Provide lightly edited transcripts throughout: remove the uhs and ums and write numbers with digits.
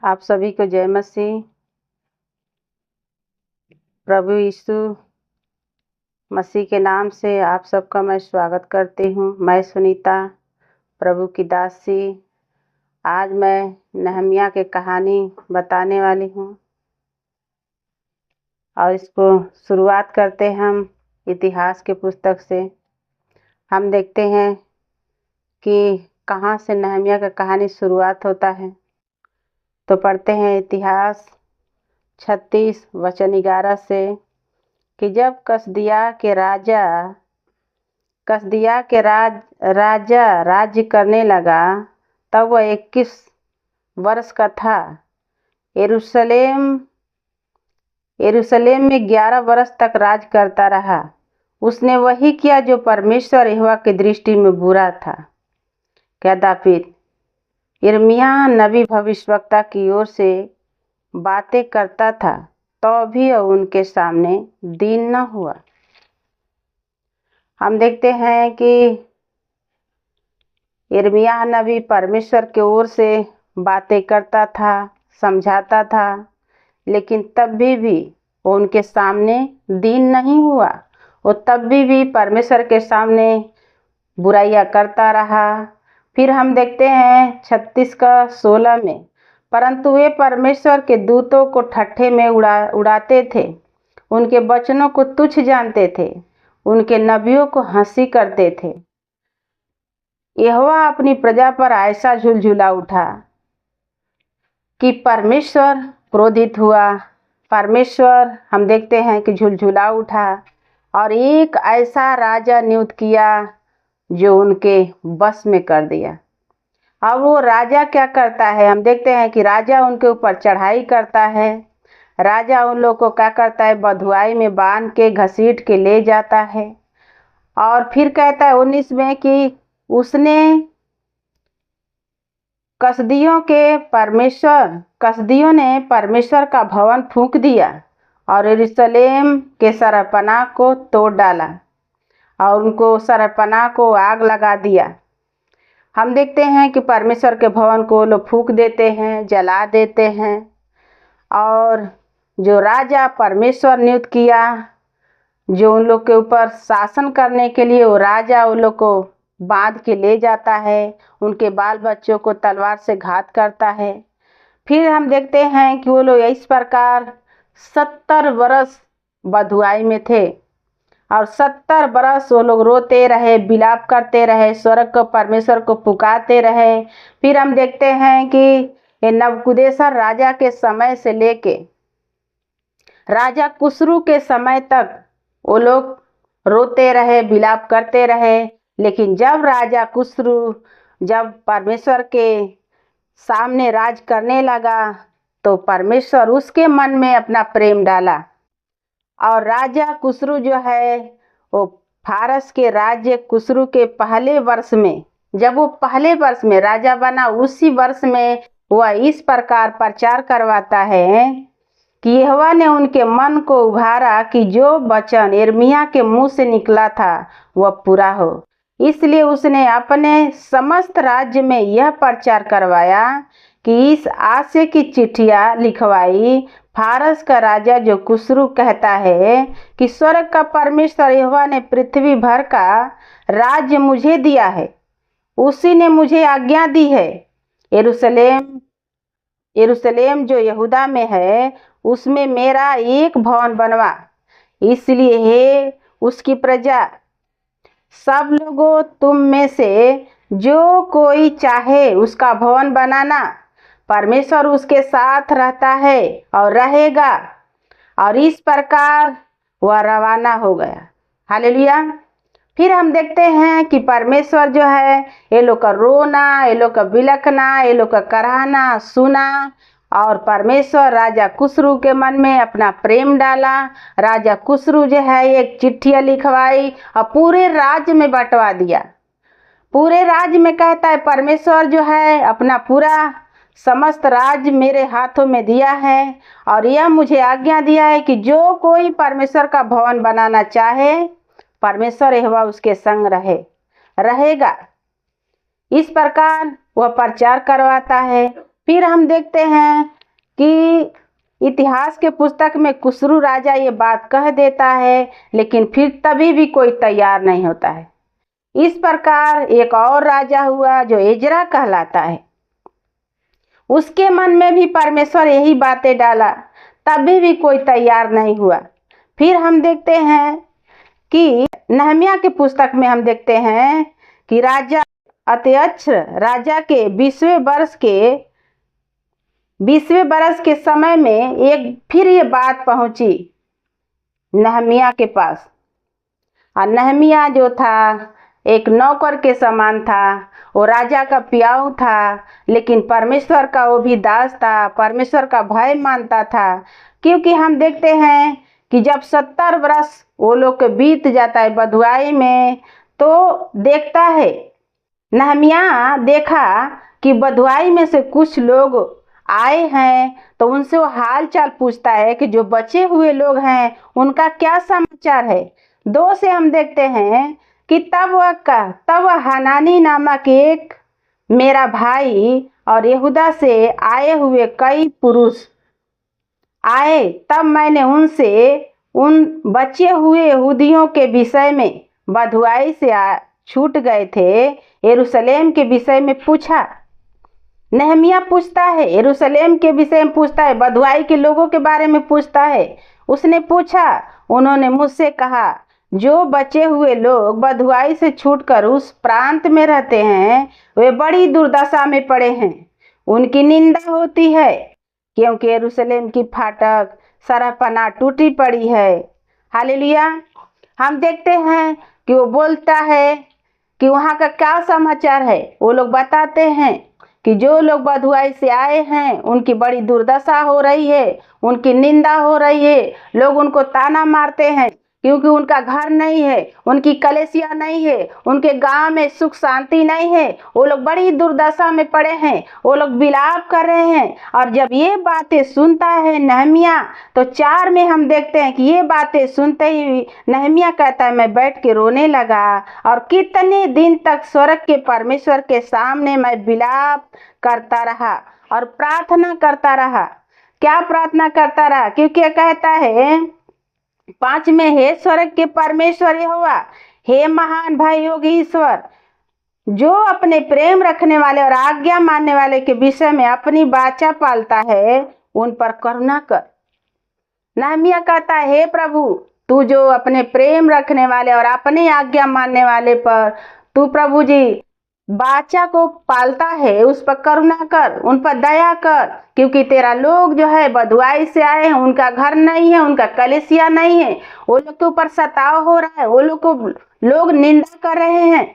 आप सभी को जय मसीह। प्रभु यीशु मसीह के नाम से आप सबका मैं स्वागत करती हूँ। मैं सुनीता, प्रभु की दासी। आज मैं नहम्याह की कहानी बताने वाली हूँ और इसको शुरुआत करते हम इतिहास के पुस्तक से। हम देखते हैं कि कहाँ से नहम्याह की कहानी शुरुआत होता है। तो पढ़ते हैं इतिहास 36 वचन 11 से कि जब कसदिया के राजा राज्य करने लगा, तब वह 21 वर्ष का था। यरूशलेम में 11 वर्ष तक राज करता रहा। उसने वही किया जो परमेश्वर यहोवा की दृष्टि में बुरा था। फिर यिर्मयाह नबी भविष्यवक्ता की ओर से बातें करता था, तो भी उनके सामने दीन न हुआ। हम देखते हैं कि यिर्मयाह नबी परमेश्वर की ओर से बातें करता था, समझाता था, लेकिन तब भी वो उनके सामने दीन नहीं हुआ। वो तब भी परमेश्वर के सामने बुराइयां करता रहा। फिर हम देखते हैं 36 का 16 में, परंतु वे परमेश्वर के दूतों को ठट्ठे में उड़ाते थे, उनके वचनों को तुच्छ जानते थे, उनके नबियों को हंसी करते थे। यहोवा अपनी प्रजा पर ऐसा झुलझुला उठा कि परमेश्वर क्रोधित हुआ। परमेश्वर हम देखते हैं कि झुलझुला उठा और एक ऐसा राजा नियुक्त किया जो उनके बस में कर दिया। अब वो राजा क्या करता है? हम देखते हैं कि राजा उनके ऊपर चढ़ाई करता है। राजा उन लोग को क्या करता है? बंधुआई में बांध के घसीट के ले जाता है और फिर कहता है 19 में कि उसने कसदियों ने परमेश्वर का भवन फूंक दिया और यरूशलेम के सरपना को तोड़ डाला और उनको सरपना को आग लगा दिया। हम देखते हैं कि परमेश्वर के भवन को लोग फूंक देते हैं, जला देते हैं। और जो राजा परमेश्वर नियुक्त किया, जो उन लोग के ऊपर शासन करने के लिए, वो राजा उन लोग को बांध के ले जाता है, उनके बाल बच्चों को तलवार से घात करता है। फिर हम देखते हैं कि वो लोग इस प्रकार 70 वर्ष बंधुआई में थे और 70 वर्ष वो लोग रोते रहे, विलाप करते रहे, स्वर्ग को परमेश्वर को पुकारते रहे। फिर हम देखते हैं कि नबूकदनेस्सर राजा के समय से लेके राजा कुशरू के समय तक वो लोग रोते रहे, विलाप करते रहे। लेकिन जब राजा कुशरू जब परमेश्वर के सामने राज करने लगा, तो परमेश्वर उसके मन में अपना प्रेम डाला। और राजा कुशरू जो है, वो फारस के राज्य कुशरू के पहले वर्ष में, जब वो पहले वर्ष में राजा बना, उसी वर्ष में वह इस प्रकार प्रचार करवाता है कि यहोवा ने उनके मन को उभारा कि जो वचन यिर्मयाह के मुंह से निकला था वह पूरा हो। इसलिए उसने अपने समस्त राज्य में यह प्रचार करवाया कि इस आशय की चिट्ठियां लिखवाई, फारस का राजा जो कुशरू कहता है कि स्वर्ग का परमेश्वर यहोवा ने पृथ्वी भर का राज्य मुझे दिया है, उसी ने मुझे आज्ञा दी है। यरूशलेम जो यहूदा में है, उसमें मेरा एक भवन बनवा। इसलिए हे उसकी प्रजा, सब लोगों, तुम में से जो कोई चाहे उसका भवन बनाना। परमेश्वर उसके साथ रहता है और रहेगा। और इस प्रकार वह रवाना हो गया। हालेलुया। फिर हम देखते हैं कि परमेश्वर जो है, ये लोग का रोना, ये लोग का बिलखना, ये लोग का कराहना सुना और परमेश्वर राजा कुशरू के मन में अपना प्रेम डाला। राजा कुशरू जो है एक चिट्ठियाँ लिखवाई और पूरे राज्य में बंटवा दिया। पूरे राज्य में कहता है परमेश्वर जो है अपना पूरा समस्त राज्य मेरे हाथों में दिया है और यह मुझे आज्ञा दिया है कि जो कोई परमेश्वर का भवन बनाना चाहे, परमेश्वर यहोवा उसके संग रहेगा। इस प्रकार वह प्रचार करवाता है। फिर हम देखते हैं कि इतिहास के पुस्तक में कुशरू राजा ये बात कह देता है, लेकिन फिर तभी भी कोई तैयार नहीं होता है। इस प्रकार एक और राजा हुआ जो एजरा कहलाता है। उसके मन में भी परमेश्वर यही बातें डाला, तभी भी कोई तैयार नहीं हुआ। फिर हम देखते हैं कि नहमिया के पुस्तक में हम देखते हैं कि राजा अत्यक्ष राजा के 20वें बरस के समय में एक फिर ये बात पहुंची नहमिया के पास। और नहमिया जो था एक नौकर के समान था, वो राजा का प्याऊ था, लेकिन परमेश्वर का वो भी दास था, परमेश्वर का भय मानता था। क्योंकि हम देखते हैं कि जब 70 वर्ष वो लोग के बीत जाता है बधुआई में, तो देखता है नहमिया देखा कि बधुआई में से कुछ लोग आए हैं, तो उनसे वो हाल चाल पूछता है कि जो बचे हुए लोग हैं उनका क्या समाचार है। 2 से हम देखते हैं कि तब हनानी नामक एक मेरा भाई और यहूदा से आए हुए कई पुरुष आए, तब मैंने उनसे उन बचे हुए यहूदियों के विषय में बधुआई से छूट गए थे यरूशलेम के विषय में पूछा। नहमिया पूछता है, यरूशलेम के विषय में पूछता है, बधुआई के लोगों के बारे में पूछता है। उसने पूछा, उन्होंने मुझसे कहा जो बचे हुए लोग बधुआई से छूटकर उस प्रांत में रहते हैं वे बड़ी दुर्दशा में पड़े हैं। उनकी निंदा होती है क्योंकि यरूशलेम की फाटक सरहपना टूटी पड़ी है। हालेलुया। हम देखते हैं कि वो बोलता है कि वहाँ का क्या समाचार है। वो लोग बताते हैं कि जो लोग बधुआई से आए हैं उनकी बड़ी दुर्दशा हो रही है, उनकी निंदा हो रही है, लोग उनको ताना मारते हैं क्योंकि उनका घर नहीं है, उनकी कलेसिया नहीं है, उनके गांव में सुख शांति नहीं है, वो लोग बड़ी दुर्दशा में पड़े हैं, वो लोग विलाप कर रहे हैं। और जब ये बातें सुनता है नहमिया, तो 4 में हम देखते हैं कि ये बातें सुनते ही नहमिया कहता है मैं बैठ के रोने लगा और कितने दिन तक स्वर्ग के परमेश्वर के सामने मैं विलाप करता रहा और प्रार्थना करता रहा। क्या प्रार्थना करता रहा? क्योंकि कहता है 5 में, हे स्वर्ग के परमेश्वर यहोवा, हे महान भाई योगी ईश्वर, जो अपने प्रेम रखने वाले और आज्ञा मानने वाले के विषय में अपनी वाचा पालता है, उन पर करुणा कर। नहमिया कहता है, हे प्रभु, तू जो अपने प्रेम रखने वाले और अपनी आज्ञा मानने वाले पर तू प्रभु जी वाचा को पालता है, उस पर करुणा कर, उन पर दया कर। क्योंकि तेरा लोग जो है बधुआई से आए हैं, उनका घर नहीं है, उनका कलेसिया नहीं है, वो लोग के ऊपर सताव हो रहा है, वो लोग को लोग निंदा कर रहे हैं।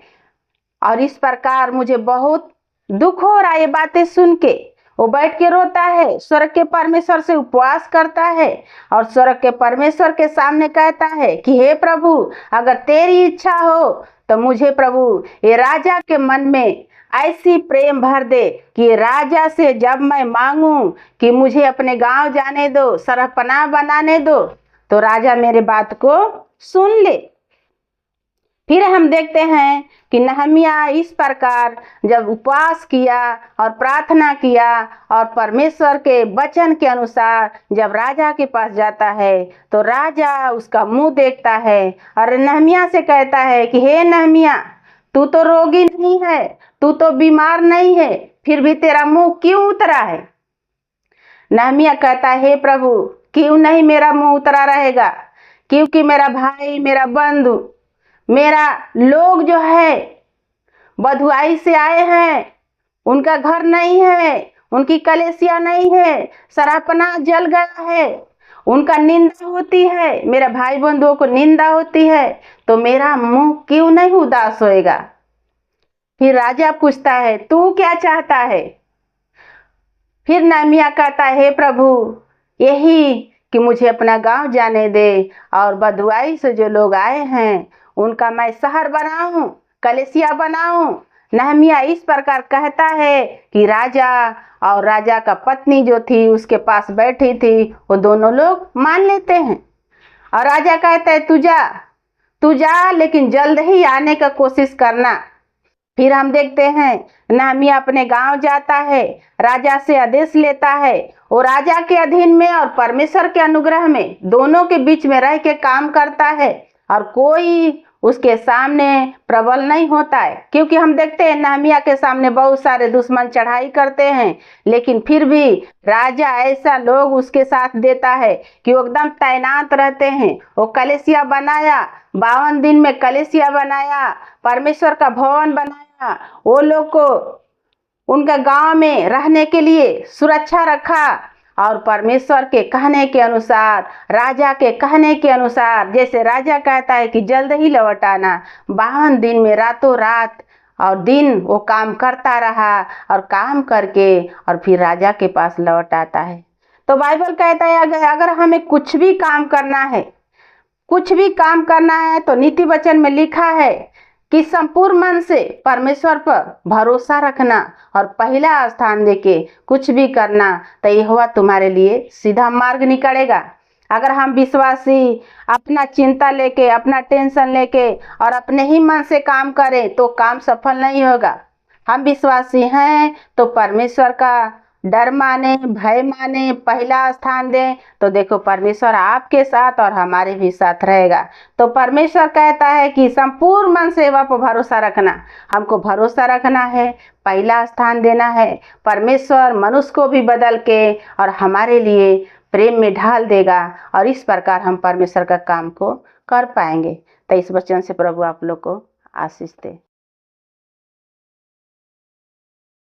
और इस प्रकार मुझे बहुत दुख हो रहा है ये बातें सुन के। वो बैठ के रोता है, स्वर्ग के परमेश्वर से उपवास करता है और स्वर्ग के परमेश्वर के सामने कहता है कि हे प्रभु, अगर तेरी इच्छा हो तो मुझे प्रभु ये राजा के मन में ऐसी प्रेम भर दे कि राजा से जब मैं मांगूं कि मुझे अपने गांव जाने दो, सरहपनाह बनाने दो, तो राजा मेरे बात को सुन ले। फिर हम देखते हैं कि नहमिया इस प्रकार जब उपवास किया और प्रार्थना किया और परमेश्वर के वचन के अनुसार जब राजा के पास जाता है, तो राजा उसका मुंह देखता है और नहमिया से कहता है कि हे नहमिया, तू तो रोगी नहीं है, तू तो बीमार नहीं है, फिर भी तेरा मुंह क्यों उतरा है? नहमिया कहता है, हे प्रभु, क्यों नहीं मेरा मुंह उतरा रहेगा? क्योंकि मेरा भाई, मेरा बंधु, मेरा लोग जो है बधुआई से आए हैं, उनका घर नहीं है, उनकी कलेसिया नहीं है, सरहपना जल गया है, उनका निंदा होती है, मेरे भाई बंधुओं को निंदा होती है, तो मेरा मुंह क्यों नहीं उदास होएगा? फिर राजा पूछता है, तू क्या चाहता है? फिर नहमिया कहता है, हे प्रभु, यही कि मुझे अपना गांव जाने दे और बधुआई से जो लोग आए हैं उनका मैं शहर बनाऊं, कलेसिया बनाऊं। नहमिया इस प्रकार कहता है कि राजा और राजा का पत्नी जो थी उसके पास बैठी थी, वो दोनों लोग मान लेते हैं। और राजा कहता है, तू जा, लेकिन जल्द ही आने का कोशिश करना। फिर हम देखते हैं नहमिया अपने गांव जाता है, राजा से आदेश लेता है, वो राजा के अधीन में और परमेश्वर के अनुग्रह में दोनों के बीच में रह के काम करता है और कोई उसके सामने प्रबल नहीं होता है। क्योंकि हम देखते हैं नहमिया के सामने बहुत सारे दुश्मन चढ़ाई करते हैं, लेकिन फिर भी राजा ऐसा लोग उसके साथ देता है कि वो एकदम तैनात रहते हैं। वो कलीसिया बनाया, 52 दिन में कलीसिया बनाया, परमेश्वर का भवन बनाया, वो लोग को उनका गांव में रहने के लिए सुरक्षा रखा और परमेश्वर के कहने के अनुसार, राजा के कहने के अनुसार, जैसे राजा कहता है कि जल्द ही लौट आना, 52 दिन में रातों रात और दिन वो काम करता रहा और काम करके और फिर राजा के पास लौट आता है। तो बाइबल कहता है अगर हमें कुछ भी काम करना है, कुछ भी काम करना है तो नीति वचन में लिखा है कि संपूर्ण मन से परमेश्वर पर भरोसा रखना और पहला स्थान देके कुछ भी करना, तो यहोवा तुम्हारे लिए सीधा मार्ग निकालेगा। अगर हम विश्वासी अपना चिंता लेके, अपना टेंशन लेके और अपने ही मन से काम करें तो काम सफल नहीं होगा। हम विश्वासी हैं तो परमेश्वर का डर माने, भय माने, पहला स्थान दें, तो देखो परमेश्वर आपके साथ और हमारे भी साथ रहेगा। तो परमेश्वर कहता है कि संपूर्ण मन सेवा पर भरोसा रखना, हमको भरोसा रखना है, पहला स्थान देना है। परमेश्वर मनुष्य को भी बदल के और हमारे लिए प्रेम में ढाल देगा और इस प्रकार हम परमेश्वर का काम को कर पाएंगे। तो इस वचन से प्रभु आप लोग को आशीष दे।